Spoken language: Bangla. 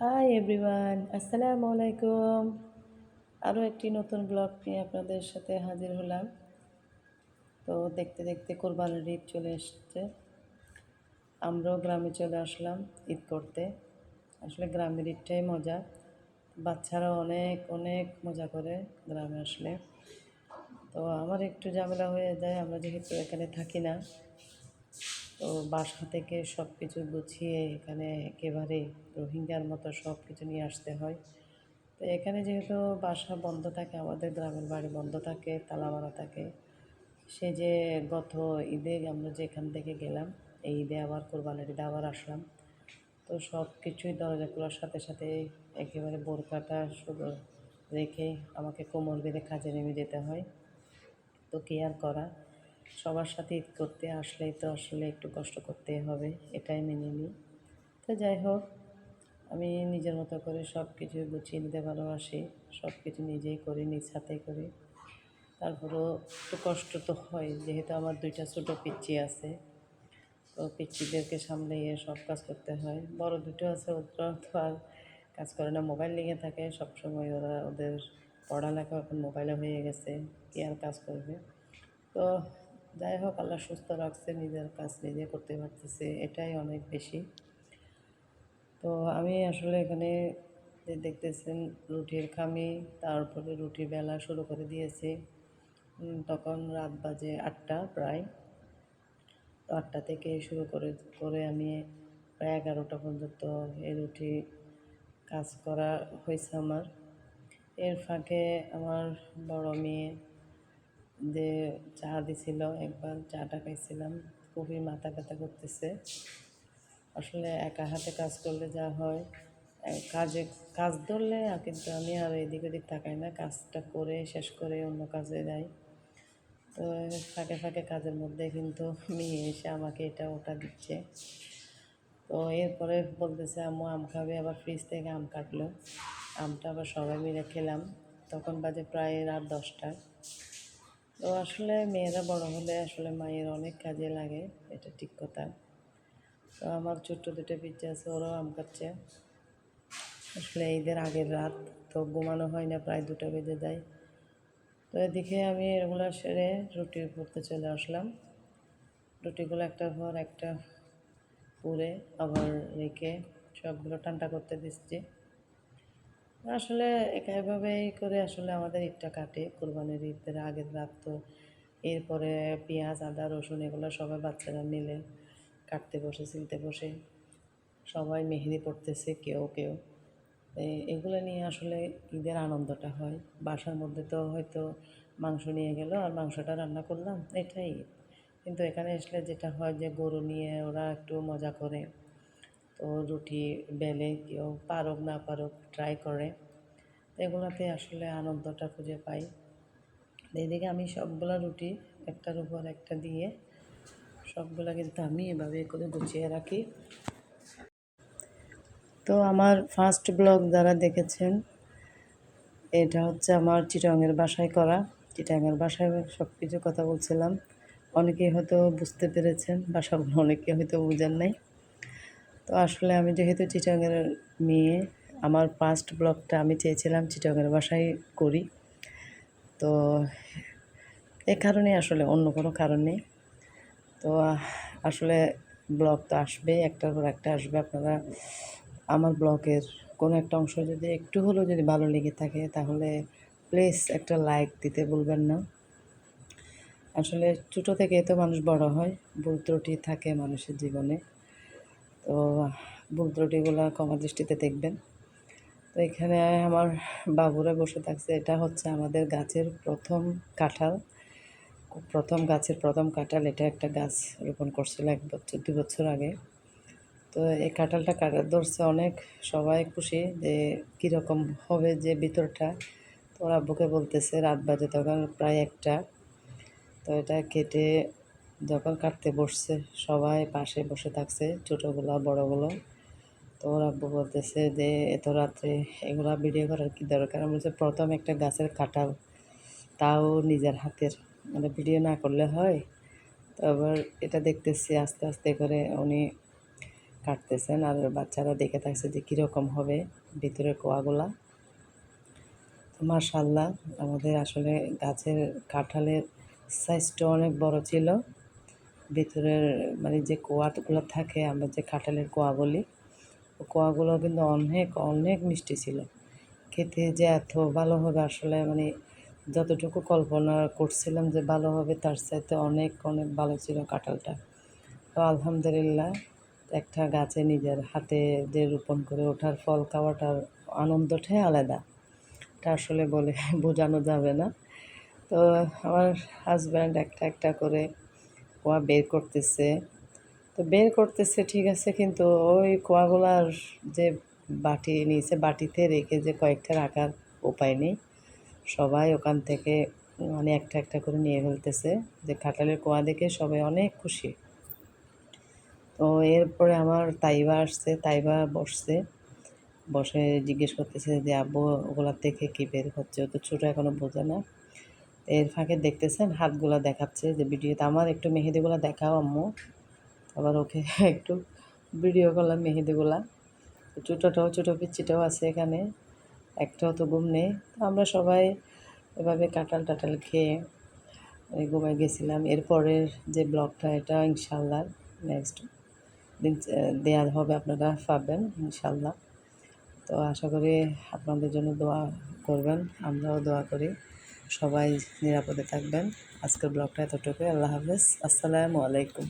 হাই এভরিওয়ান, আসসালামু আলাইকুম। আরও একটি নতুন ব্লগ নিয়ে আপনাদের সাথে হাজির হলাম। তো দেখতে দেখতে কোরবানির ঈদ চলে এসছে। আমরাও গ্রামে চলে আসলাম ঈদ করতে। আসলে গ্রামের ঈদটাই মজা। বাচ্চারা অনেক অনেক মজা করে গ্রামে আসলে। তো আমার একটু ঝামেলা হয়ে যায়, আমরা যেহেতু এখানে থাকি না। তো বাসা থেকে সব কিছু গুছিয়ে এখানে একেবারে রোহিঙ্গার মতো সব কিছু নিয়ে আসতে হয়। তো এখানে যেহেতু বাসা বন্ধ থাকে, আমাদের গ্রামের বাড়ি বন্ধ থাকে, তালা মারা থাকে। সে যে গত ঈদে আমরা যেখান থেকে গেলাম, এই ঈদে আবার কোরবানির ঈদে আবার আসলাম। তো সব কিছুই দরজা খোলার সাথে সাথে একেবারে বোরকাটা শুধু রেখে আমাকে কোমর বেঁধে কাজে নেমে যেতে হয়। তো কী আর করা, সবার সাথে ঈদ করতে আসলেই তো আসলে একটু কষ্ট করতেই হবে, এটাই মেনে নিই। তো যাই হোক, আমি নিজের মতো করে সব কিছু গুছিয়ে নিতে ভালোবাসি। সব কিছু নিজেই করি, নিজ হাতেই করি। তারপরেও একটু কষ্ট তো হয়, যেহেতু আমার দুইটা ছোটো পিচ্চি আছে। তো পিচ্চিদেরকে সামলিয়ে সব কাজ করতে হয়। বড় দুটো আছে, ওরা তো আর কাজ করে না, মোবাইল নিয়ে থাকে সবসময়। ওরা ওদের পড়ালেখা এখন মোবাইলে হয়ে গেছে, কি আর কাজ করবে। তো যাই হোক, আল্লাহ সুস্থ রাখছে, নিজের কাজ নিজে করতে পারতেছে, এটাই অনেক বেশি। তো আমি আসলে এখানে যে দেখতেছেন রুটির খামি, তারপরে রুটি বেলা শুরু করে দিয়েছি। তখন রাত বাজে 8টা প্রায়। তো 8টা থেকে শুরু করে করে আমি প্রায় 11টা পর্যন্ত এই রুটি কাজ করা হয়েছে আমার। এর ফাঁকে আমার বড় মেয়ে যে চা দিছিল, একবার চাটা খাইছিলাম। খুবই মাথা ব্যথা করতেছে। আসলে একা হাতে কাজ করলে যা হয়, কাজে কাজ ধরলে কিন্তু আমি আর এদিক ওদিক তাকাই না, কাজটা করে শেষ করে অন্য কাজে যাই। তো ফাঁকে ফাঁকে কাজের মধ্যে কিন্তু মেয়ে এসে আমাকে এটা ওটা দিচ্ছে। তো এরপরে বলতেছে আম্মু আম খাবে, আবার ফ্রিজ থেকে আম কাটলো। আমটা আবার সবাই মিলে খেলাম। তখন বাজে প্রায় রাত 10টা। তো আসলে মেয়েরা বড় হলে আসলে মায়ের অনেক কাজে লাগে, এটা ঠিক কথা। তো আমার ছোট্ট দুটো পিচ্চি আছে, ওরাও আম খাচ্ছে। আসলে ঈদের আগের রাত, তো ঘুমানো হয় না, প্রায় 2টা বেজে যায়। তো এদিকে আমি এগুলো সেরে রুটি করতে চলে আসলাম। রুটিগুলো একটার পর একটা পুড়ে আবার রেখে সবগুলো ঠান্ডা করতে দিচ্ছি। আসলে এভাবেই করে আসলে আমাদের ঈদটা কাটে, কোরবানির ঈদের আগের রাত। তো এরপরে পেঁয়াজ আদা রসুন এগুলো সবাই বাচ্চারা মিলে কাটতে বসে, ছিলতে বসে, সবাই মেহেদি পড়তেছে কেউ কেউ। এগুলো নিয়ে আসলে ঈদের আনন্দটা হয়। বাসার মধ্যে তো হয়তো মাংস নিয়ে গেল আর মাংসটা রান্না করলাম, এটাই ঈদ। কিন্তু এখানে আসলে যেটা হয় যে গরু নিয়ে ওরা একটু মজা করে। তো রুটি বেলে, কেউ পারুক না পারুক ট্রাই করে। এগুলোতে আসলে আনন্দটা খুঁজে পাই। এদিকে আমি সবগুলা রুটি একটার উপর একটা দিয়ে সবগুলা কিন্তু আমি এভাবে করে গুছিয়ে রাখি। তো আমার ফার্স্ট ব্লগ যারা দেখেছেন, এটা হচ্ছে আমার চিটাঙের বাসায় করা। চিটাঙের বাসায় সব কিছু কথা বলছিলাম, অনেকেই হয়তো বুঝতে পেরেছেন, বাসাগুলো অনেকে হয়তো বুঝেন নাই। তো আসলে আমি যেহেতু চিটাঙের মেয়ে, আমার ফার্স্ট ব্লগটা আমি চেয়েছিলাম চিটাঙের বাসায় করি। তো এ কারণে, আসলে অন্য কোনো কারণ নেই। তো আসলে ব্লগ তো আসবে, একটার পর একটা আসবে। আপনারা আমার ব্লগের কোনো একটা অংশ যদি একটু হলেও যদি ভালো লেগে থাকে, তাহলে প্লিজ একটা লাইক দিতে ভুলবেন না। আসলে ছোটো থেকে তো মানুষ বড় হয়, ভুল ত্রুটি থাকে মানুষের জীবনে। তো ভুল ত্রুটিগুলো ক্ষমা দৃষ্টিতে দেখবেন। তো এখানে আমার বাবুরা বসে থাকছে, এটা হচ্ছে আমাদের গাছের প্রথম কাঁঠাল। প্রথম গাছের প্রথম কাঁঠাল, এটা একটা গাছ রোপণ করছিল 1 বছর 2 বছর আগে। তো এই কাঁঠালটা ধরছে অনেক, সবাই খুশি যে কীরকম হবে যে ভিতরটা। তো ওর আব্বুকে বলতেছে, রাত বাজে তখন প্রায় 1টা। তো এটা কেটে যখন কাটতে বসছে, সবাই পাশে বসে থাকছে, ছোটোগুলো বড়োগুলো। তো ওর আব্বু বলতেছে যে এত রাত্রে এগুলা ভিডিও করার কী দরকার। আমি বলছি প্রথম একটা গাছের কাঁঠাল, তাও নিজের হাতের, মানে ভিডিও না করলে হয়। তো আবার এটা দেখতেছি আস্তে আস্তে করে উনি কাটতেছেন, আর বাচ্চারা দেখে থাকছে যে কীরকম হবে ভিতরের কোয়াগুলা। তো মাশাআল্লাহ, আমাদের আসলে গাছের কাঁঠালের সাইজটা অনেক বড় ছিল। ভিতরের মানে যে কোয়াগুলো থাকে, আমরা যে কাঁঠালের কোয়া বলি, কোয়াগুলো কিন্তু অনেক অনেক মিষ্টি ছিল। খেতে যে এত ভালো হবে আসলে মানে যতটুকু কল্পনা করছিলাম যে ভালো হবে, তার চাইতে অনেক অনেক ভালো ছিল কাঁঠালটা। তো আলহামদুলিল্লাহ, একটা গাছে নিজের হাতে যে রোপণ করে ওঠার ফল খাওয়াটার আনন্দটাই আলাদা, এটা আসলে বলে বোঝানো যাবে না। তো আমার হাজব্যান্ড একটা একটা করে কোয়া বের করতেছে। তো বের করতেছে ঠিক আছে, কিন্তু ওই কোয়াগুলার যে বাটি নিয়েছে, বাটিতে রেখে যে কয়েকটা রাখার উপায় নেই। সবাই ওখান থেকে মানে একটা একটা করে নিয়ে ফেলতেছে। যে কাঁঠালের কোয়া দেখে সবাই অনেক খুশি। তো এরপরে আমার তাইবা আসছে, তাইবা বসছে, বসে জিজ্ঞেস করতেছে যে আব্বু ওগুলার থেকে কী বের হচ্ছে, ও তো ছোটো এখনও বোঝে না। এর ফাঁকে দেখতেছেন হাতগুলা দেখাচ্ছে যে ভিডিওতে, আমার একটু মেহেদিগুলা দেখাও আম্মু। আবার ওকে একটু ভিডিও করলাম মেহেদিগুলা। ছোটোটাও ছোটো পিচ্চিটাও আছে এখানে, একটাও তো ঘুম নেই। তো আমরা সবাই এভাবে কাঁঠাল টাটাল খেয়ে ঘুমাই গেছিলাম। এরপরের যে ব্লগটা, এটা ইনশাল্লাহ নেক্সট দিন দেওয়া হবে, আপনারা পাবেন ইনশাল্লাহ। তো আশা করি আপনাদের জন্য দোয়া করবেন, আমরাও দোয়া করি সবাই নিরাপদে থাকবেন। আজকের ব্লগটা এতটুকুই। আল্লাহ হাফেজ, আসসালামু আলাইকুম।